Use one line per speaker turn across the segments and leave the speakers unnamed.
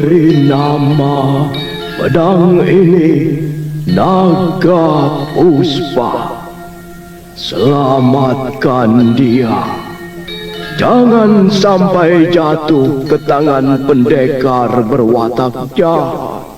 beri nama pedang ini Naga Puspa. Selamatkan dia. Jangan sampai jatuh ke tangan pendekar berwatak jahat.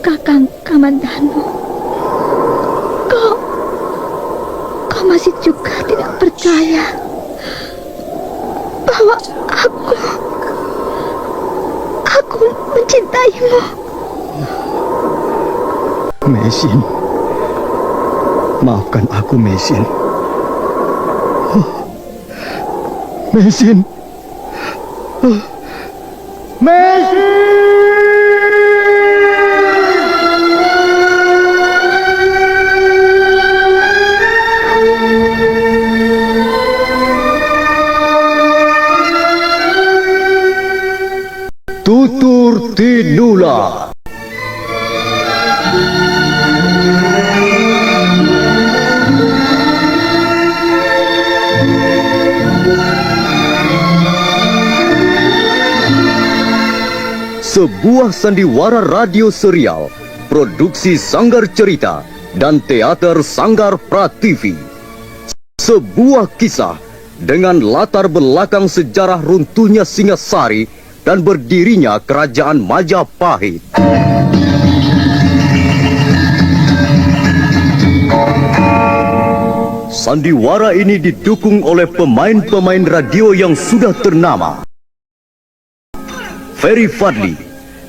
Kakang Kamandanu, kau masih juga tidak percaya bahwa aku mencintaimu.
Mesin, maafkan aku, Mesin. Mesin, Mesin.
Tutur Tinula.
Sebuah sandiwara radio serial, produksi Sanggar Cerita dan teater Sanggar Prativi. Sebuah kisah dengan latar belakang sejarah runtuhnya Singasari dan berdirinya Kerajaan Majapahit. Sandiwara ini didukung oleh pemain-pemain radio yang sudah ternama. Ferry Fadli,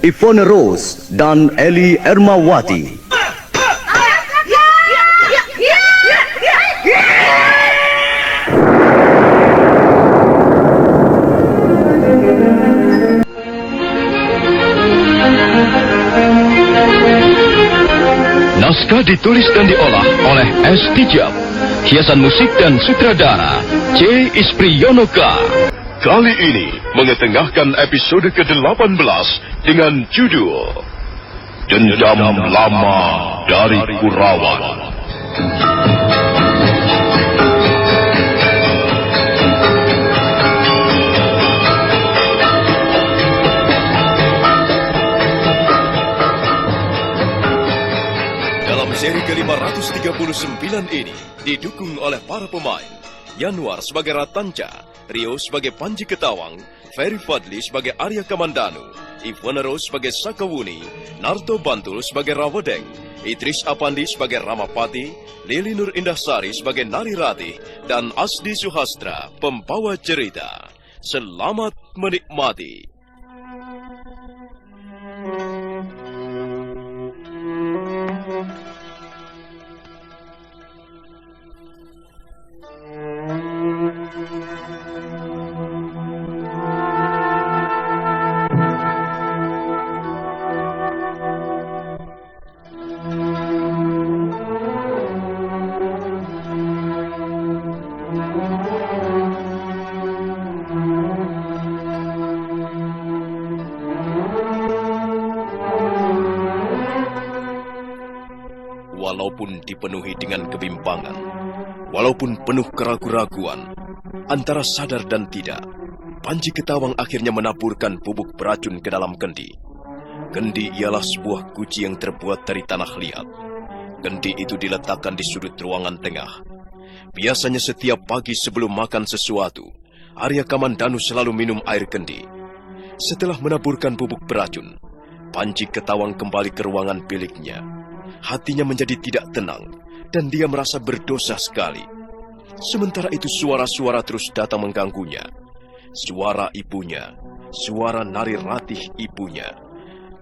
Ivone Rose, dan Eli Ermawati.
Naskah ditulis dan diolah oleh S. Tijab. Hiasan musik dan sutradara C. Ispriyonoka. Kali ini mengetengahkan episode ke-18 dengan judul Dendam Lama dari Kurawan. Dalam seri ke-539 ini didukung oleh para pemain Yanuar sebagai Ratanca, Rio sebagai Panji Ketawang, Ferry Fadli sebagai Arya Kamandanu, Ivone Rose sebagai Sakawuni, Narto Bantul sebagai Rawedeng, Idris Apandi sebagai Ramapati, Lili Nur Indahsari sebagai Nari Ratih, dan Asdi Suhastra, pembawa cerita. Selamat menikmati. Walaupun dipenuhi dengan kebimbangan, walaupun penuh keraguan-raguan, antara sadar dan tidak, Panji Ketawang akhirnya menaburkan bubuk beracun ke dalam kendi. Kendi ialah sebuah guci yang terbuat dari tanah liat. Kendi itu diletakkan di sudut ruangan tengah. Biasanya setiap pagi sebelum makan sesuatu, Arya Kamandanu selalu minum air kendi. Setelah menaburkan bubuk beracun, Panji Ketawang kembali ke ruangan biliknya. Hatinya menjadi tidak tenang, dan dia merasa berdosa sekali. Sementara itu suara-suara terus datang mengganggunya. Suara ibunya, suara Nari Ratih ibunya.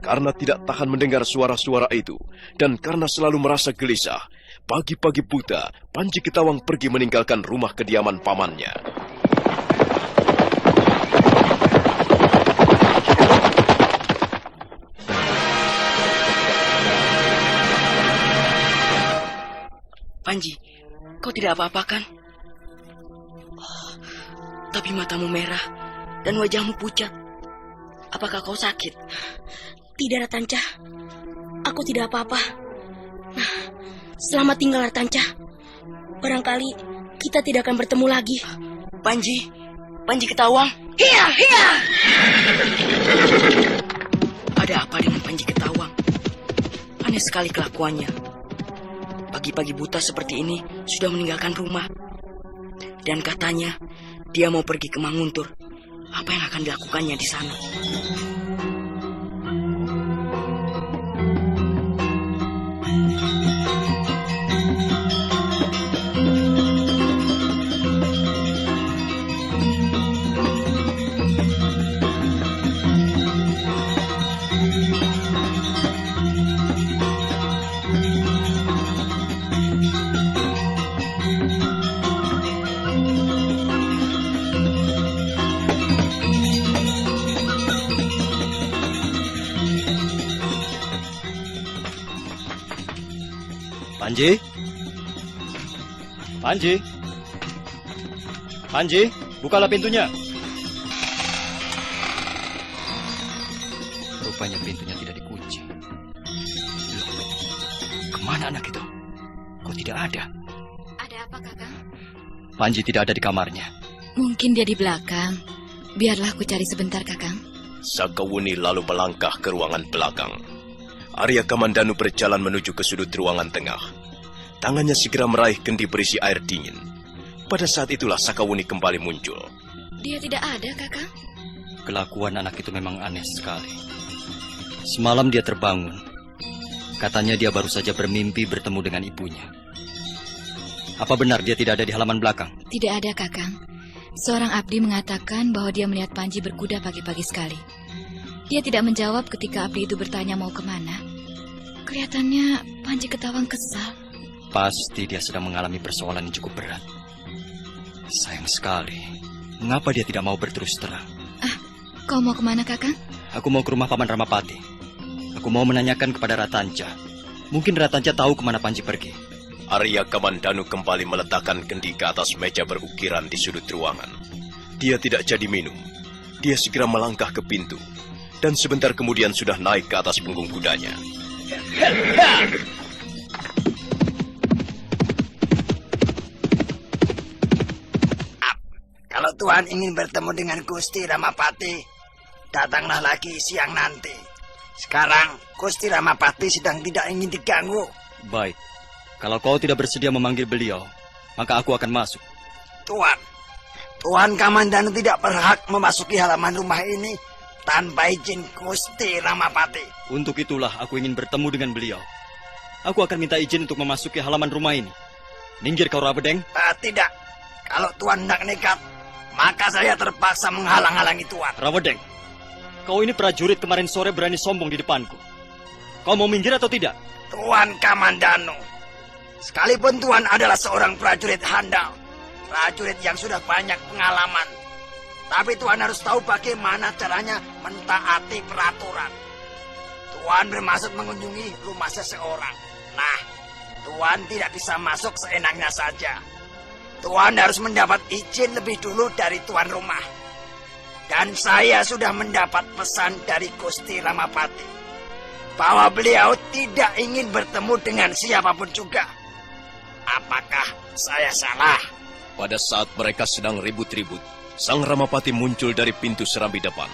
Karena tidak tahan mendengar suara-suara itu, dan karena selalu merasa gelisah, pagi-pagi buta, Panji Ketawang pergi meninggalkan rumah kediaman pamannya.
Panji, kau tidak apa-apa kan? Oh, tapi matamu merah dan wajahmu pucat. Apakah kau sakit?
Tidak, Ratanca. Aku tidak apa-apa. Nah, selamat tinggal, Ratanca. Barangkali kita tidak akan bertemu lagi.
Panji Ketawang.
Iya.
Ada apa dengan Panji Ketawang? Aneh sekali kelakuannya. Pagi-pagi buta seperti ini sudah meninggalkan rumah. Dan katanya dia mau pergi ke Manguntur. Apa yang akan dilakukannya di sana?
Panji, bukalah pintunya. Rupanya pintunya tidak dikunci. Loh, kemana anak itu? Kok tidak ada?
Ada apa, Kakang?
Panji tidak ada di kamarnya.
Mungkin dia di belakang. Biarlah aku cari sebentar, Kakang.
Sakawuni lalu melangkah ke ruangan belakang. Arya Kamandanu berjalan menuju ke sudut ruangan tengah. Tangannya segera meraih kendi berisi air dingin. Pada saat itulah Sakawuni kembali muncul.
Dia tidak ada, Kakang.
Kelakuan anak itu memang aneh sekali. Semalam dia terbangun. Katanya dia baru saja bermimpi bertemu dengan ibunya. Apa benar dia tidak ada di halaman belakang?
Tidak ada, Kakang. Seorang abdi mengatakan bahwa dia melihat Panji berkuda pagi-pagi sekali. Dia tidak menjawab ketika abdi itu bertanya mau kemana. Kelihatannya Panji Ketawang kesal.
Pasti dia sedang mengalami persoalan yang cukup berat. Sayang sekali. Mengapa dia tidak mau berterus terang?
Kau mau kemana, Kakang?
Aku mau ke rumah Paman Ramapati. Aku mau menanyakan kepada Ratanca. Mungkin Ratanca tahu kemana Panji pergi.
Arya Kamandanu kembali meletakkan kendi ke atas meja berukiran di sudut ruangan. Dia tidak jadi minum. Dia segera melangkah ke pintu. Dan sebentar kemudian sudah naik ke atas punggung kudanya.
Kalau Tuhan ingin bertemu dengan Gusti Ramapati, datanglah lagi siang nanti. Sekarang Gusti Ramapati sedang tidak ingin diganggu.
Baik, kalau kau tidak bersedia memanggil beliau, maka aku akan masuk.
Tuan Kamandanu tidak berhak memasuki halaman rumah ini tanpa izin Gusti Ramapati.
Untuk itulah aku ingin bertemu dengan beliau. Aku akan minta izin untuk memasuki halaman rumah ini. Minggir kau, Rabedeng.
Tidak, kalau Tuan hendak nekat, maka saya terpaksa menghalang-halangi Tuan.
Rabedeng, kau ini prajurit kemarin sore berani sombong di depanku. Kau mau minggir atau tidak?
Tuan Kamandanu, sekalipun Tuan adalah seorang prajurit handal, prajurit yang sudah banyak pengalaman, tapi Tuan harus tahu bagaimana caranya mentaati peraturan. Tuan bermaksud mengunjungi rumah seseorang. Nah, Tuan tidak bisa masuk seenaknya saja. Tuan harus mendapat izin lebih dulu dari tuan rumah. Dan saya sudah mendapat pesan dari Gusti Ramapati bahwa beliau tidak ingin bertemu dengan siapapun juga. Apakah saya salah?
Pada saat mereka sedang ribut-ribut, Sang Ramapati muncul dari pintu serambi depan.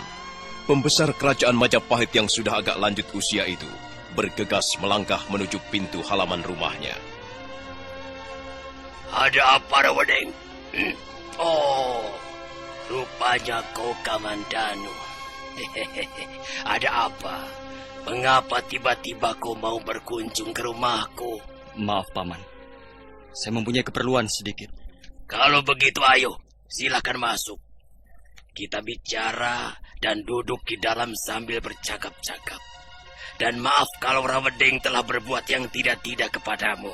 Pembesar kerajaan Majapahit yang sudah agak lanjut usia itu bergegas melangkah menuju pintu halaman rumahnya.
Ada apa, Rawedeng? Oh, rupanya kau Kamandanu. Ada apa? Mengapa tiba-tiba kau mau berkunjung ke rumahku?
Maaf, Paman. Saya mempunyai keperluan sedikit.
Kalau begitu, ayo, silakan masuk. Kita bicara dan duduk di dalam sambil bercakap-cakap. Dan maaf kalau Rawedeng telah berbuat yang tidak-tidak kepadamu.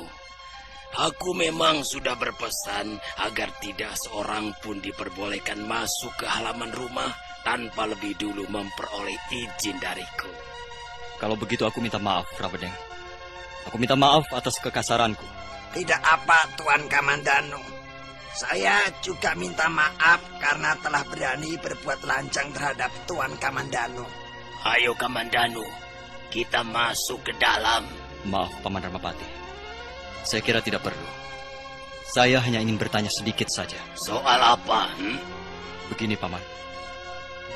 Aku memang sudah berpesan agar tidak seorang pun diperbolehkan masuk ke halaman rumah tanpa lebih dulu memperoleh izin dariku.
Kalau begitu aku minta maaf, Rawedeng. Aku minta maaf atas kekasaranku.
Tidak apa, Tuan Kamandanu. Saya juga minta maaf karena telah berani berbuat lancang terhadap Tuan Kamandanu. Ayo, Kamandanu. kita masuk ke dalam?
Maaf, Paman Ramapati. Saya kira tidak perlu. Saya hanya ingin bertanya sedikit saja.
Soal apa?
Begini, Paman.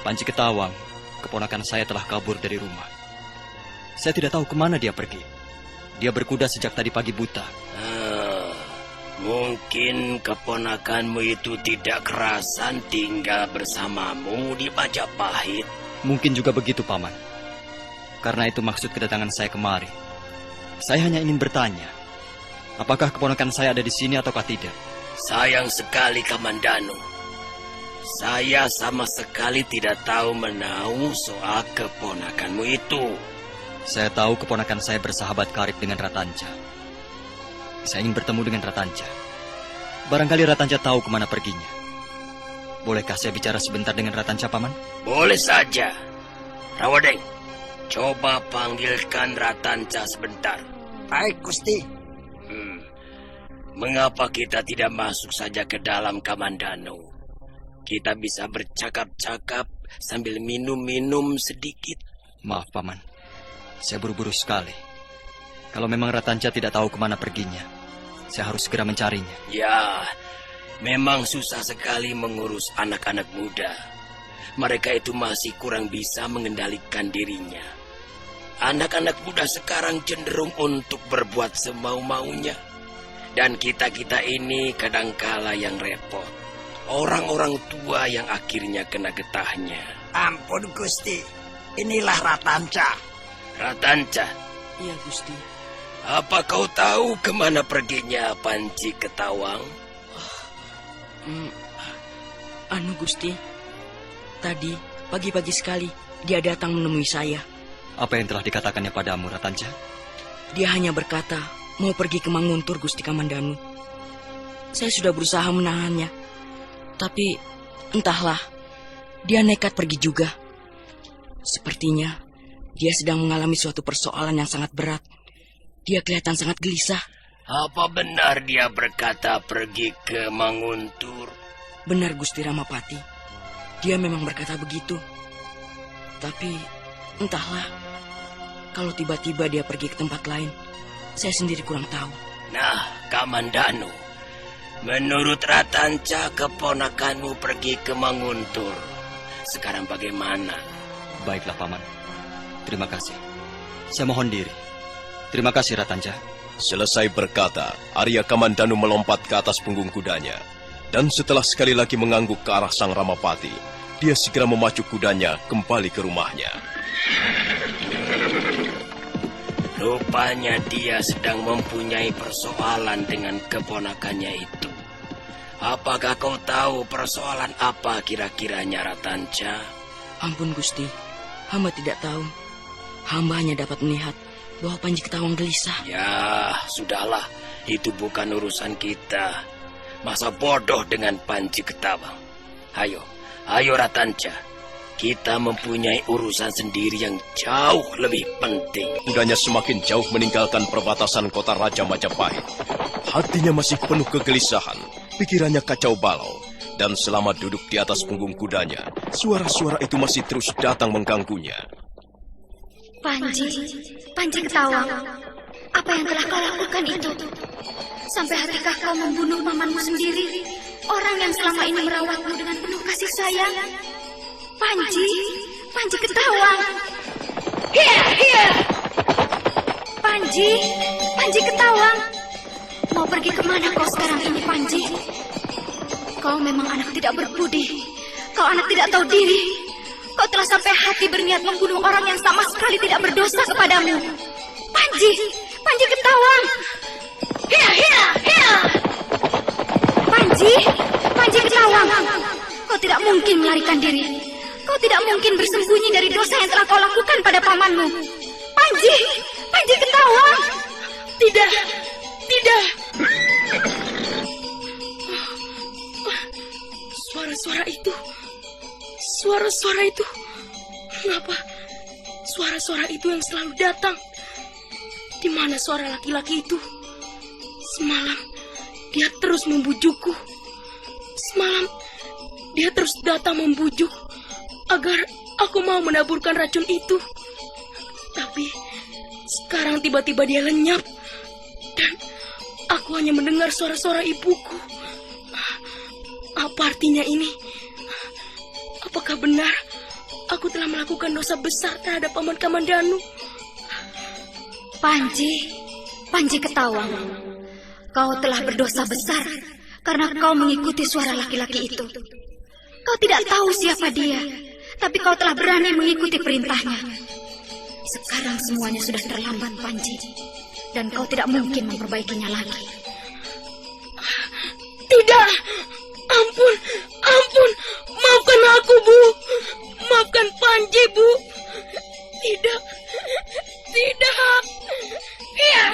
Panji Ketawang, keponakan saya telah kabur dari rumah. Saya tidak tahu kemana dia pergi. Dia berkuda sejak tadi pagi buta.
Mungkin keponakanmu itu tidak kerasan tinggal bersamamu di Majapahit.
Mungkin juga begitu, Paman. Karena itu maksud kedatangan saya kemari. Saya hanya ingin bertanya, apakah keponakan saya ada di sini ataukah tidak?
Sayang sekali, Kamandanu. Saya sama sekali tidak tahu menahu soal keponakanmu itu.
Saya tahu keponakan saya bersahabat karib dengan Ratanca. Saya ingin bertemu dengan Ratanca. Barangkali Ratanca tahu kemana perginya. Bolehkah saya bicara sebentar dengan Ratanca, Paman?
Boleh saja. Rawadeng, coba panggilkan Ratanca sebentar.
Baik, Gusti.
Mengapa kita tidak masuk saja ke dalam, Kamandanu? Kita bisa bercakap-cakap sambil minum-minum sedikit.
Maaf, Paman. Saya buru-buru sekali. Kalau memang Ratanca tidak tahu kemana perginya, saya harus segera mencarinya.
Ya, memang susah sekali mengurus anak-anak muda. Mereka itu masih kurang bisa mengendalikan dirinya. Anak-anak muda sekarang cenderung untuk berbuat semau-maunya. Dan kita-kita ini kadangkala yang repot. Orang-orang tua yang akhirnya kena getahnya.
Ampun, Gusti. Inilah Ratanca.
Ratanca?
Iya, Gusti.
Apa kau tahu kemana perginya Panji Ketawang?
Anu, Gusti. Tadi, pagi-pagi sekali, dia datang menemui saya.
Apa yang telah dikatakannya padamu, Ratanca?
Dia hanya berkata, mau pergi ke Manguntur, Gusti Kamandanu. Saya sudah berusaha menahannya. Tapi, entahlah, dia nekat pergi juga. Sepertinya, dia sedang mengalami suatu persoalan yang sangat berat. Dia kelihatan sangat gelisah.
Apa benar dia berkata pergi ke Manguntur?
Benar, Gusti Ramapati. Dia memang berkata begitu. Tapi, entahlah, kalau tiba-tiba dia pergi ke tempat lain, saya sendiri kurang tahu.
Nah, Kamandanu, menurut Ratanca keponakanmu pergi ke Manguntur. Sekarang bagaimana?
Baiklah, Paman. Terima kasih. Saya mohon diri. Terima kasih, Ratanca.
Selesai berkata, Arya Kamandanu melompat ke atas punggung kudanya. Dan setelah sekali lagi mengangguk ke arah Sang Ramapati, dia segera memacu kudanya kembali ke rumahnya.
Rupanya dia sedang mempunyai persoalan dengan keponakannya itu. Apakah kau tahu persoalan apa kira-kiranya, Ratanca?
Ampun, Gusti. Hamba tidak tahu. Hamba hanya dapat melihat bahwa Panji Ketawang gelisah.
Ya, sudahlah. Itu bukan urusan kita. Masa bodoh dengan Panji Ketawang. Ayo Ratanca. Kita mempunyai urusan sendiri yang jauh lebih penting.
Kudanya semakin jauh meninggalkan perbatasan kota Raja Majapahit. Hatinya masih penuh kegelisahan, pikirannya kacau balau. Dan selama duduk di atas punggung kudanya, suara-suara itu masih terus datang mengganggunya.
Panji Ketawang, apa yang telah kau lakukan itu? Sampai hatikah kau membunuh pamanmu sendiri, orang yang selama ini merawatmu dengan penuh kasih sayang? Panji Ketawang. Hiya. Panji Ketawang. Mau pergi kemana kau sekarang ini, Panji? Kau memang anak tidak berbudi. Kau anak tidak tahu diri. Kau telah sampai hati berniat membunuh orang yang sama sekali tidak berdosa kepadamu. Panji Ketawang. Hiya. Panji Ketawang. Kau tidak mungkin melarikan diri. Kau tidak mungkin bersembunyi dari dosa yang telah kau lakukan pada pamanmu. Panji Ketawang.
Tidak. Suara-suara itu. Mengapa suara-suara itu yang selalu datang? Di mana suara laki-laki itu? Semalam dia terus membujukku. Semalam dia terus datang membujuk agar aku mau menaburkan racun itu. Tapi sekarang tiba-tiba dia lenyap. Dan aku hanya mendengar suara-suara ibuku. Apa artinya ini? Apakah benar aku telah melakukan dosa besar terhadap Paman Kamandanu?
Panji Ketawang, kau telah berdosa besar karena kau mengikuti suara laki-laki itu. Kau tidak tahu siapa dia, tapi kau telah berani mengikuti perintahnya. Sekarang semuanya sudah terlambat, Panji, dan kau tidak mungkin memperbaikinya lagi.
Tidak! Ampun! Maafkan aku, Bu! Maafkan Panji, Bu! Tidak! Iya!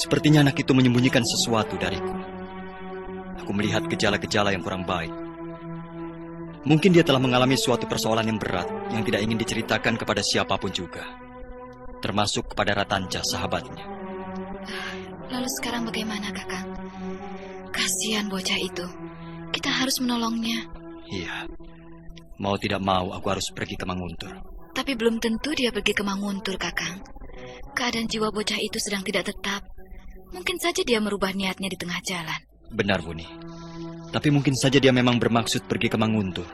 Sepertinya anak itu menyembunyikan sesuatu dariku. Aku melihat gejala-gejala yang kurang baik. Mungkin dia telah mengalami suatu persoalan yang berat yang tidak ingin diceritakan kepada siapapun juga. Termasuk kepada Ratanca, sahabatnya.
Lalu sekarang bagaimana, Kakang? Kasihan bocah itu. Kita harus menolongnya.
Iya. Mau tidak mau, aku harus pergi ke Manguntur.
Tapi belum tentu dia pergi ke Manguntur, Kakang. Keadaan jiwa bocah itu sedang tidak tetap. Mungkin saja dia merubah niatnya di tengah jalan.
Benar, Buni. Tapi mungkin saja dia memang bermaksud pergi ke Manguntur.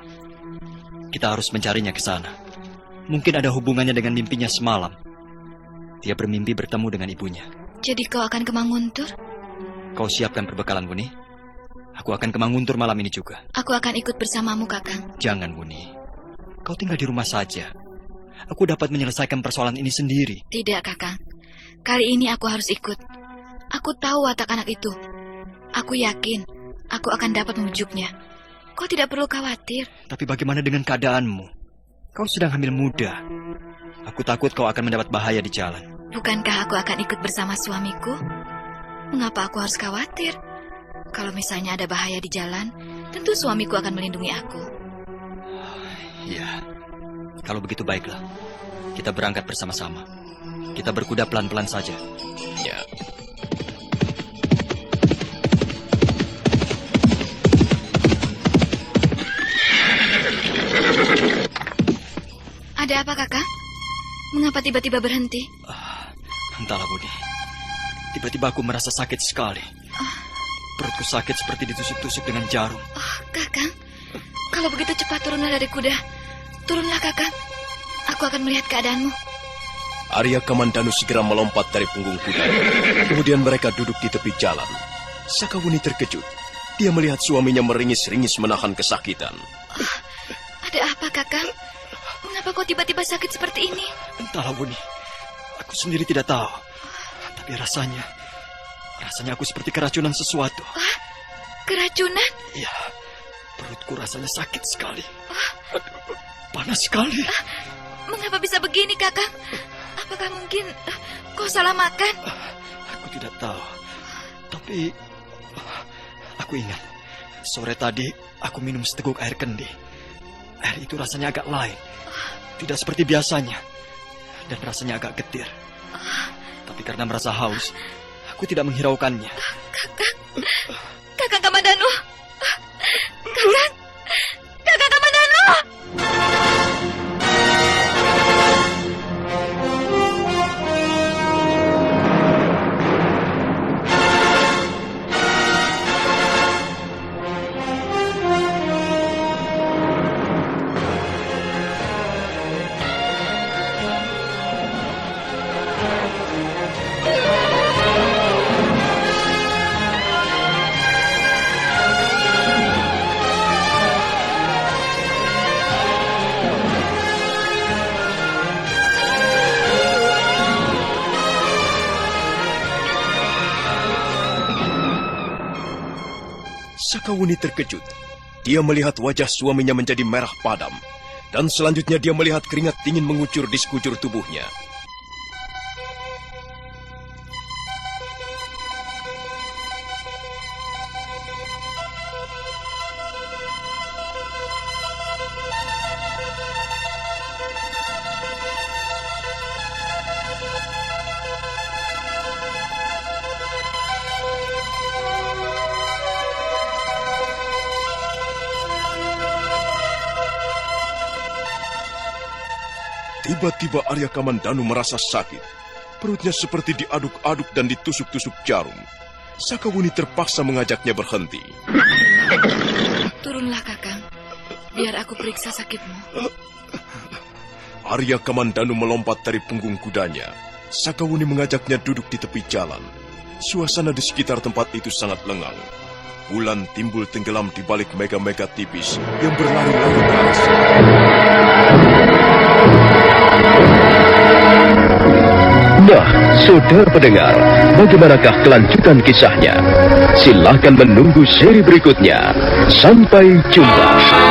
Kita harus mencarinya ke sana. Mungkin ada hubungannya dengan mimpinya semalam. Dia bermimpi bertemu dengan ibunya.
Jadi kau akan ke Manguntur?
Kau siapkan perbekalan, Buni. Aku akan ke Manguntur malam ini juga.
Aku akan ikut bersamamu, Kakang.
Jangan, Buni. Kau tinggal di rumah saja. Aku dapat menyelesaikan persoalan ini sendiri.
Tidak, Kakang. Kali ini aku harus ikut. Aku tahu watak anak itu. Aku yakin aku akan dapat membujuknya. Kau tidak perlu khawatir.
Tapi bagaimana dengan keadaanmu? Kau sedang hamil muda. Aku takut kau akan mendapat bahaya di jalan.
Bukankah aku akan ikut bersama suamiku? Mengapa aku harus khawatir? Kalau misalnya ada bahaya di jalan, tentu suamiku akan melindungi aku.
Iya. Kalau begitu baiklah. Kita berangkat bersama-sama. Kita berkuda pelan-pelan saja.
Ya.
Ada apa, Kakak? Mengapa tiba-tiba berhenti?
Entahlah, Budi. Tiba-tiba aku merasa sakit sekali. Perutku sakit seperti ditusuk-tusuk dengan jarum.
Kakang, kalau begitu cepat turunlah dari kuda. Turunlah, Kakang. Aku akan melihat keadaanmu.
Arya Kamandanu segera melompat dari punggung kuda. Kemudian mereka duduk di tepi jalan. Sakawuni terkejut. Dia melihat suaminya meringis-ringis menahan kesakitan.
Ada apa, Kakang? Mengapa kau tiba-tiba sakit seperti ini?
Entahlah, Buni. Aku sendiri tidak tahu. Tapi rasanya aku seperti keracunan sesuatu.
Keracunan?
Iya. Perutku rasanya sakit sekali. Panas sekali.
Mengapa bisa begini, Kakang? Apakah mungkin kau salah makan?
Aku tidak tahu. Tapi aku ingat sore tadi aku minum seteguk air kendi. Air itu rasanya agak lain. Tidak seperti biasanya. Dan rasanya agak getir. Tapi karena merasa haus, aku tidak menghiraukannya.
Kakang Kamandanu. Kakang Kamandanu.
Sakawuni terkejut. Dia melihat wajah suaminya menjadi merah padam Dan selanjutnya dia melihat keringat dingin mengucur di sekujur tubuhnya. Tiba-tiba Arya Kamandanu merasa sakit. Perutnya seperti diaduk-aduk dan ditusuk-tusuk jarum. Sakawuni terpaksa mengajaknya berhenti.
Turunlah, Kakang. Biar aku periksa sakitmu.
Arya Kamandanu melompat dari punggung kudanya. Sakawuni mengajaknya duduk di tepi jalan. Suasana di sekitar tempat itu sangat lengang. Bulan timbul tenggelam di balik mega-mega tipis yang berlari-lari ke arah selatan.
Nah, saudara pendengar, bagaimanakah kelanjutan kisahnya? Silakan menunggu seri berikutnya. Sampai jumpa.